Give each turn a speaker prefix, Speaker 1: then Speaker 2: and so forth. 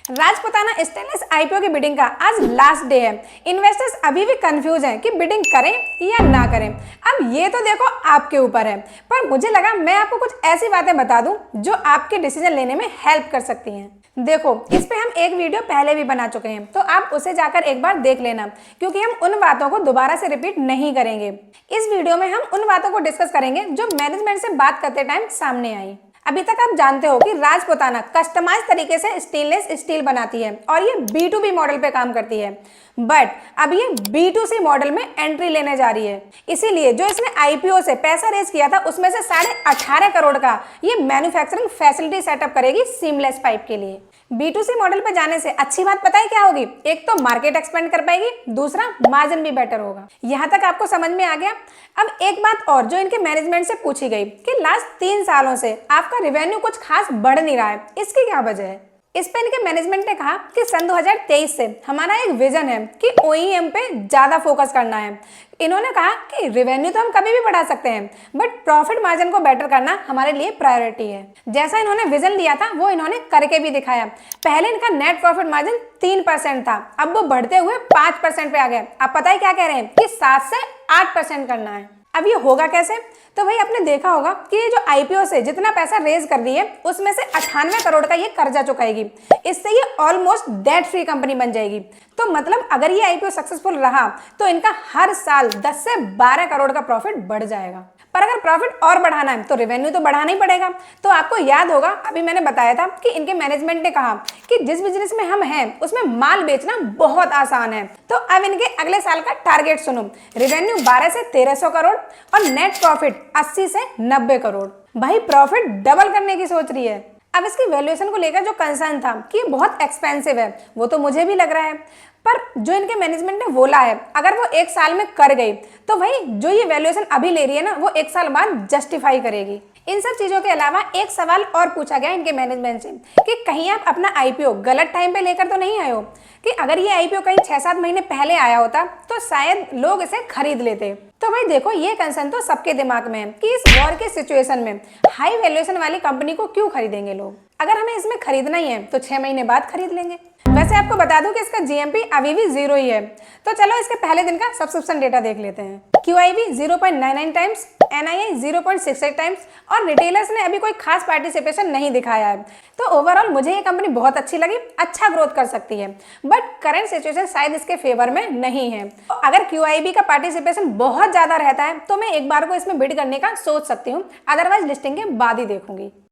Speaker 1: Rajputana stainless IPO की bidding का आज लास्ट डे है। इन्वेस्टर्स अभी भी कंफ्यूज हैं कि बिडिंग करें या ना करें। अब ये तो देखो आपके ऊपर है, पर मुझे लगा मैं आपको कुछ ऐसी बातें बता दूं जो आपके डिसीजन लेने में हेल्प कर सकती हैं। देखो, इस पे हम एक वीडियो पहले भी बना चुके हैं, तो आप उसे जाकर एक बार देख लेना, क्योंकि हम उन बातों को दोबारा से रिपीट नहीं करेंगे। इस वीडियो में हम उन बातों को डिस्कस करेंगे जो मैनेजमेंट से बात करते टाइम सामने आई। अभी तक आप जानते हो कि राजपुताना कस्टमाइज तरीके से स्टेनलेस स्टील बनाती है और ये B2B मॉडल पे काम करती है, बट अब ये B2C मॉडल में एंट्री लेने जा रही है। इसीलिए जो इसने आईपीओ से पैसा रेज किया था उसमें से 18.5 करोड़ का ये मैन्युफैक्चरिंग फैसिलिटी सेटअप करेगी सीमलेस पाइप के लिए। B2C मॉडल पे जाने से अच्छी बात पता है क्या होगी? एक तो मार्केट एक्सपेंड कर पाएगी, दूसरा मार्जिन भी बेटर होगा। यहाँ तक आपको समझ में आ गया। अब एक बात और जो इनके मैनेजमेंट से पूछी गई कि लास्ट 3 सालों से आपका रेवेन्यू कुछ खास बढ़ नहीं रहा है, इसकी क्या वजह है? इस पे इनके मैनेजमेंट ने कहा कि सन 2023 से हमारा एक विजन है कि OEM पे ज्यादा फोकस करना है। इन्होंने कहा कि रेवेन्यू तो हम कभी भी बढ़ा सकते हैं, बट प्रॉफिट मार्जिन को बेटर करना हमारे लिए प्रायोरिटी है। जैसा इन्होंने विजन लिया था वो इन्होंने करके भी दिखाया। पहले इनका नेट प्रॉफिट मार्जिन 3% था, अब वो बढ़ते हुए 5% पे आ गया। अब पता है क्या कह रहे हैं कि 7 से 8% करना है। अब ये होगा कैसे? तो भाई आपने देखा होगा कि ये जो आईपीओ से जितना पैसा रेज कर रही है उसमें से 98 करोड़ का ये कर्जा चुकाएगी। इससे ये ऑलमोस्ट डेट फ्री कंपनी बन जाएगी। तो मतलब अगर ये आईपीओ सक्सेसफुल रहा तो इनका हर साल 10 से 12 करोड़ का प्रॉफिट बढ़ जाएगा। पर अगर प्रॉफिट और बढ़ाना है तो रेवेन्यू तो बढ़ाना ही पड़ेगा। तो आपको याद होगा अभी मैंने बताया था कि इनके मैनेजमेंट ने कहा कि जिस बिजनेस में हम हैं उसमें माल बेचना बहुत आसान है। तो अब इनके अगले साल का टारगेट सुनो, रेवेन्यू 12 से 1300 करोड़ और नेट प्रॉफिट 80 से 90 करोड़। भाई प्रॉफिट डबल करने की सोच रही है। अब इसकी वैल्यूएशन को लेकर जो कंसर्न था कि ये बहुत एक्सपेंसिव है, वो तो मुझे भी लग रहा है, पर जो इनके मैनेजमेंट ने बोला है अगर वो 1 साल में कर गई तो भाई जो ये वैल्यूएशन अभी ले रही है ना वो 1 साल बाद जस्टिफाई करेगी। इन सब चीजों के अलावा एक सवाल और पूछा गया इनके मैनेजमेंट से कि कहीं आप अपना आईपीओ गलत टाइम पे लेकर तो नहीं आए हो, कि अगर ये आईपीओ कहीं 6-7 महीने पहले आया होता तो शायद लोग इसे खरीद लेते। तो भाई देखो, ये कंसर्न तो सबके दिमाग में है कि इस वॉर के सिचुएशन में हाई वैल्यूएशन वाली कंपनी को क्यों खरीदेंगे लोग। अगर हमें इसमें खरीदना ही है तो 6 महीने बाद खरीद लेंगे। वैसे आपको बता दूं कि इसका जीएमपी अभी भी 0 ही है। तो चलो इसके पहले दिन का सब्सक्रिप्शन डेटा देख लेते हैं। QIB 0.99 टाइम्स, NII 0.68 टाइम्स और रिटेलर्स ने अभी कोई खास पार्टिसिपेशन नहीं दिखाया है। तो ओवरऑल मुझे ये कंपनी बहुत अच्छी लगी, अच्छा ग्रोथ कर सकती है, बट करंट सिचुएशन शायद इसके फेवर में नहीं है। तो अगर QIB का पार्टिसिपेशन बहुत ज्यादा रहता है तो मैं एक बार को इसमें बिड करने का सोच सकती हूँ, अदरवाइज लिस्टिंग के बाद ही देखूंगी।